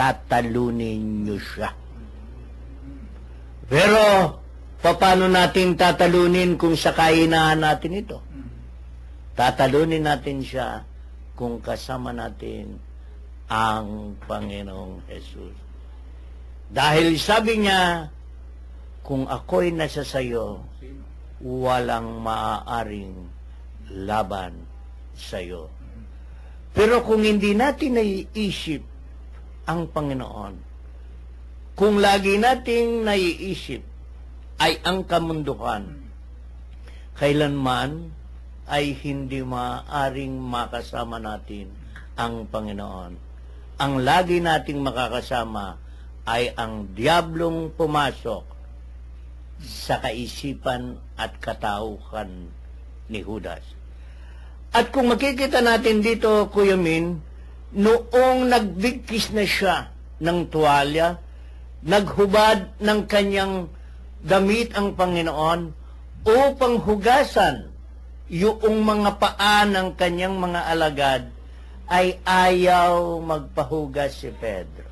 tatalunin nyo siya. Pero, paano natin tatalunin kung sa kahinaan natin ito? Tatalunin natin siya kung kasama natin ang Panginoong Jesus. Dahil sabi niya, kung ako'y nasa sayo, walang maaaring laban sayo. Pero kung hindi natin naiisip ang Panginoon, kung lagi nating naiisip ay ang kamunduhan, kailanman ay hindi maaaring makasama natin ang Panginoon. Ang lagi nating makakasama ay ang diablong pumasok sa kaisipan at katauhan ni Judas. At kung makikita natin dito, Kuya Min, noong nagbigkis na siya ng tuwalya, naghubad ng kanyang damit ang Panginoon upang hugasan yung mga paa ng kanyang mga alagad, ay ayaw magpahugas si Pedro.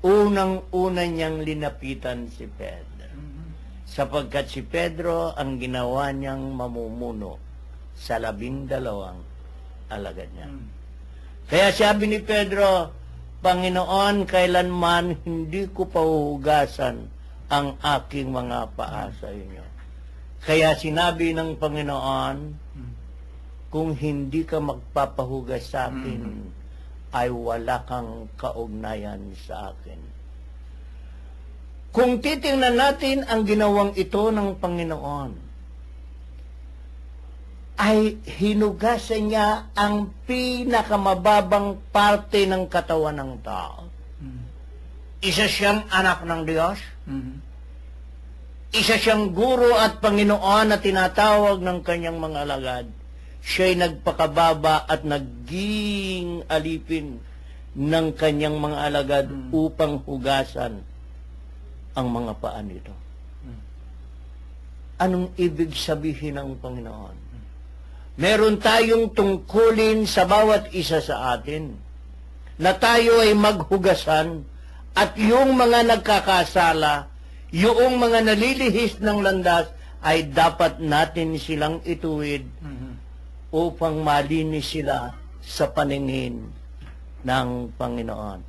Unang-una niyang linapitan si Pedro, sapagkat si Pedro ang ginawa niyang mamumuno sa 12 alagad niya. Kaya sabi ni Pedro, Panginoon, kailanman hindi ko pahuhugasan ang aking mga paa sa inyo. Kaya sinabi ng Panginoon, kung hindi ka magpapahugas sa akin, ay wala kang kaugnayan sa akin. Kung titingnan natin ang ginawang ito ng Panginoon, ay hinugasan niya ang pinakamababang parte ng katawan ng tao. Isa siyang anak ng Diyos. Isa siyang guro at Panginoon na tinatawag ng kanyang mga alagad. Siya'y nagpakababa at naging alipin ng kanyang mga alagad upang hugasan ang mga paa nito. Anong ibig sabihin ng Panginoon? Meron tayong tungkulin sa bawat isa sa atin na tayo ay maghugasan at yung mga nagkakasala, yung mga nalilihis ng landas ay dapat natin silang ituwid upang malinis sila sa paningin ng Panginoon.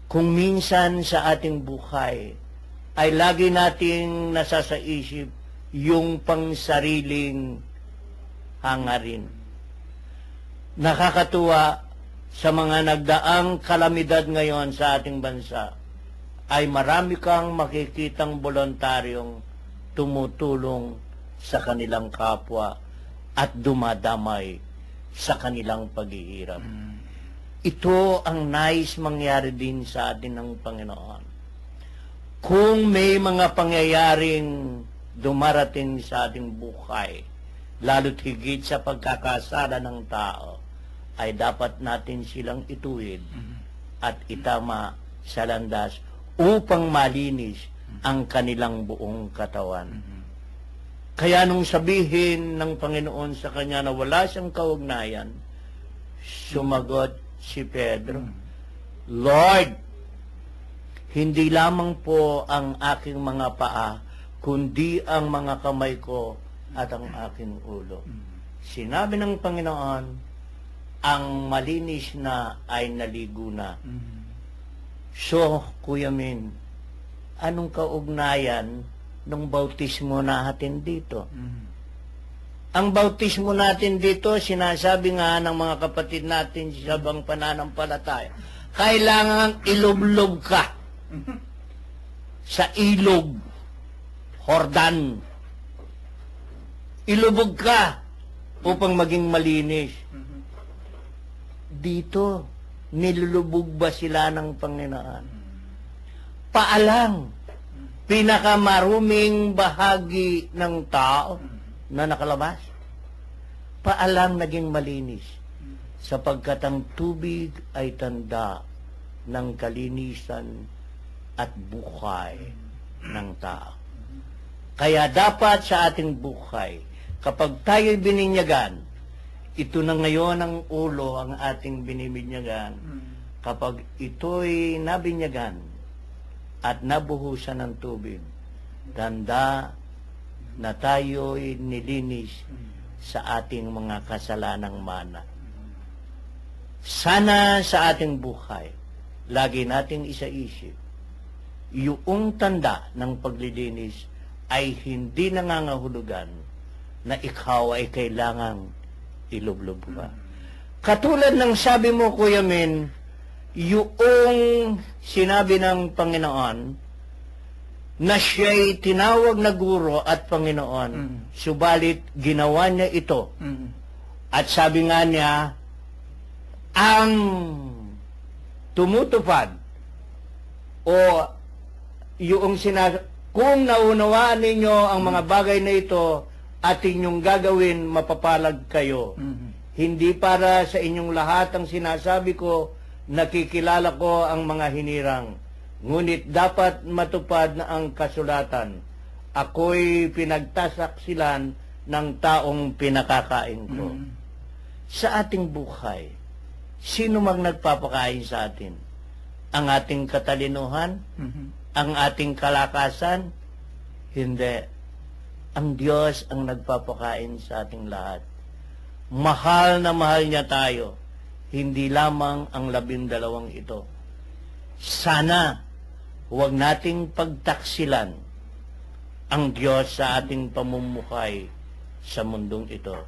Kung minsan sa ating buhay ay lagi nating nasasaisip yung pangsariling hangarin. Nakakatuwa sa mga nagdaang kalamidad ngayon sa ating bansa ay marami kang makikitang voluntaryong tumutulong sa kanilang kapwa at dumadamay sa kanilang paghihirap. Ito ang nais mangyari din sa atin ng Panginoon. Kung may mga pangyayaring dumarating sa ating buhay, lalo't higit sa pagkakasala ng tao, ay dapat natin silang ituwid at itama sa landas upang malinis ang kanilang buong katawan. Kaya nung sabihin ng Panginoon sa kanya na wala siyang kaugnayan, sumagot si Pedro, Lord, hindi lamang po ang aking mga paa, kundi ang mga kamay ko at ang aking ulo. Sinabi ng Panginoon, ang malinis na ay naligo na. So, Kuya Min, anong kaugnayan ng bautismo natin dito? Ang bautismo natin dito, sinasabi nga ng mga kapatid natin sa bang pananampalataya, kailangan ilublog ka sa ilog, Jordan. Ilubog ka upang maging malinis. Dito, nilulubog ba sila ng Panginoon? Paalang, pinakamaruming bahagi ng tao na nakalabas, paalang naging malinis, sapagkat ang tubig ay tanda ng kalinisan at buhay ng tao. Kaya dapat sa ating buhay, kapag tayo'y bininyagan, ito na ngayon ang ulo ang ating binibinyagan, kapag ito'y nabinyagan at nabuhusan ng tubig, tanda na tayo'y nilinis sa ating mga kasalanang mana. Sana sa ating buhay, lagi nating isaisip, yung tanda ng paglilinis ay hindi nangangahulugan na ikaw ay kailangang ilublob pa. Katulad ng sabi mo, Kuya Min, yung sinabi ng Panginoon na siya'y tinawag na guro at Panginoon, subalit ginawa niya ito. At sabi nga niya, ang tumutupad o yung kung naunawaan ninyo ang mga bagay na ito at inyong gagawin, mapapalag kayo. Hindi para sa inyong lahat ang sinasabi ko, nakikilala ko ang mga hinirang. Ngunit dapat matupad na ang kasulatan. Ako'y pinagtasaksilan ng taong pinakakain ko. Sa ating buhay, sino mang nagpapakain sa atin? Ang ating katalinuhan? Ang ating kalakasan? Hindi. Ang Diyos ang nagpapakain sa ating lahat. Mahal na mahal niya tayo. Hindi lamang ang 12 ito. Sana huwag nating pagtaksilan ang Diyos sa ating pamumuhay sa mundong ito.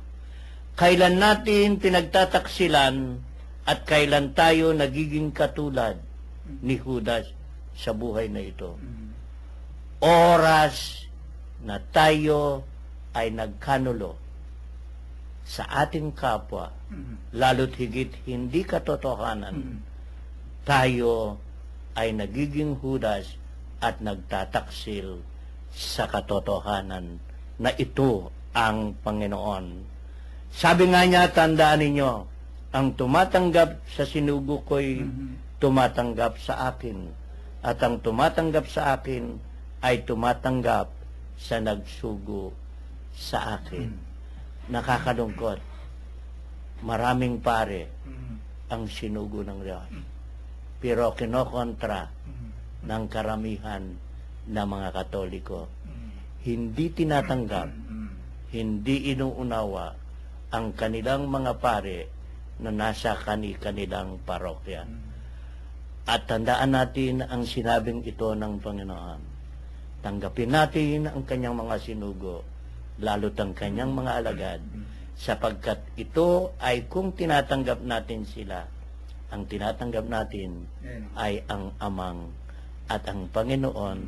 Kailan natin pinagtataksilan at kailan tayo nagiging katulad ni Judas sa buhay na ito. Oras na tayo ay nagkanulo sa ating kapwa, lalo't higit hindi katotohanan, tayo ay nagiging Judas at nagtataksil sa katotohanan na ito ang Panginoon. Sabi nga niya, tandaan ninyo, ang tumatanggap sa sinugo ko'y tumatanggap sa akin, at ang tumatanggap sa akin ay tumatanggap sa nagsugo sa akin. Nakakalungkot. Maraming pare ang sinugo ng Diyos. Pero kinokontra ng karamihan na mga Katoliko. Hindi tinatanggap, hindi inuunawa ang kanilang mga pare na nasa kanilang parokya. At tandaan natin ang sinabing ito ng Panginoon. Tanggapin natin ang kanyang mga sinugo, lalo't ang kanyang mga alagad, sapagkat ito ay kung tinatanggap natin sila, ang tinatanggap natin ay ang Amang at ang Panginoon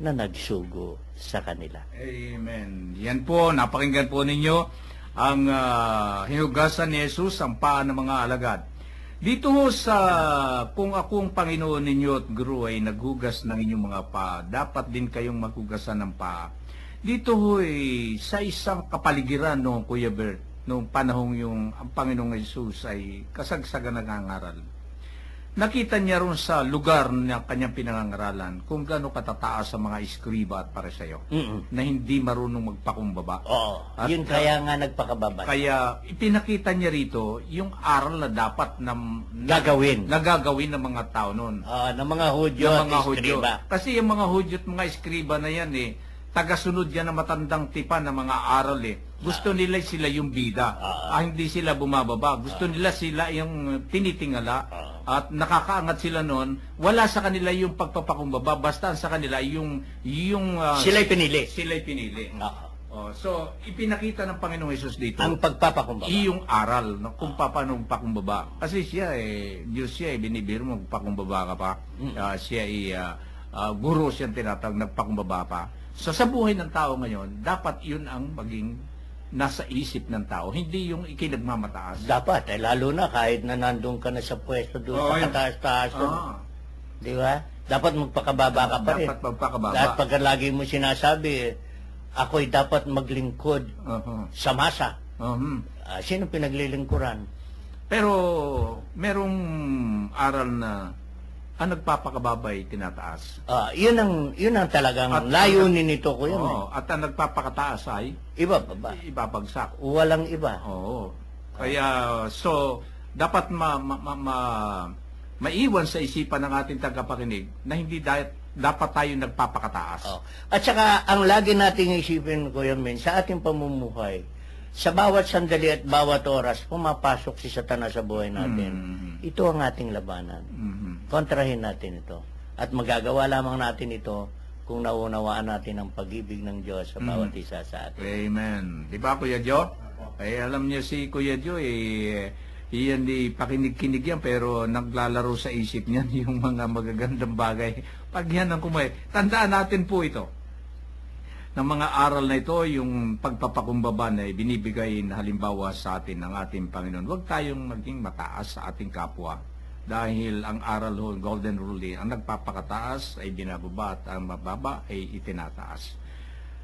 na nagsugo sa kanila. Amen. Yan po, napakinggan po ninyo ang hinugasan ni Jesus, ang paa ng mga alagad. Dito ho sa, kung akong Panginoon ninyo at Guru ay naghugas ng inyong mga paa, dapat din kayong maghugasan ng paa. Dito ho sa isang kapaligiran noong Kuya Bert, noong panahong yung ang Panginoong Jesus ay kasagsagan nangangaral. Nakita niya ron sa lugar na kanyang pinangangaralan kung gaano katataas sa mga iskriba at pariseyo na hindi marunong magpakumbaba. Oo, yun kaya nga nagpakababa. Kaya ipinakita niya rito yung aral na dapat Gagawin. nagagawin ng mga tao noon. Ng mga Hudyo at iskriba. Kasi yung mga Hudyo at mga iskriba na yan tagasunod yan ng matandang tipan ng mga aral Gusto nila sila yung bida. Hindi sila bumababa. Gusto nila sila yung tinitingala. At nakakaangat sila noon. Wala sa kanila yung pagpapakumbaba. Basta sa kanila yung Sila'y pinili. Sila'y pinili. So, ipinakita ng Panginoong Hesus dito Ang pagpapakumbaba. yung aral no, kung paano magpakumbaba. Kasi siya Diyos siya binibiro mo magpakumbaba ka pa. Siya guro siyang tinatawag nagpakumbaba pa. So sa buhay ng tao ngayon, dapat yun ang maging nasa isip ng tao, hindi yung ikinagmamataas. Dapat, lalo na kahit na nandun ka na sa pwesto doon sa kataas-taas. Di ba? Dapat magpakababa ka pa rin. Dapat magpakababa. At pagka lagi mo sinasabi, ako'y dapat maglingkod sa masa. Sino pinaglilingkuran? Pero merong aral na ang nagpapakababay tinataas. Yun ang talagang layunin nito ko yun. At ang nagpapakataas ay ibabagsak. Walang iba. Kaya so dapat maiwan sa isipan ng ating tagapakinig na hindi dapat tayo nagpapakataas. Oh. At saka, ang lagi nating isipin, Kuya Min, sa ating pamumuhay, sa bawat sandali at bawat oras, pumapasok si Satanas sa buhay natin. Ito ang ating labanan. Kontrahin natin ito. At magagawa lamang natin ito kung naunawaan natin ang pag-ibig ng Diyos sa bawat isa sa atin. Amen. Di ba, Kuya Joe? Alam niyo si Kuya Joe, iyan di pakinig-kinig yan, pero naglalaro sa isip niyan yung mga magagandang bagay. Pag yan ang kumay, tandaan natin po ito. Ng mga aral na ito, yung pagpapakumbaba na binibigay na halimbawa sa atin ng ating Panginoon. Huwag tayong maging mataas sa ating kapwa. Dahil ang aral ho, golden rule, ang nagpapakataas ay binababa at ang mababa ay itinataas.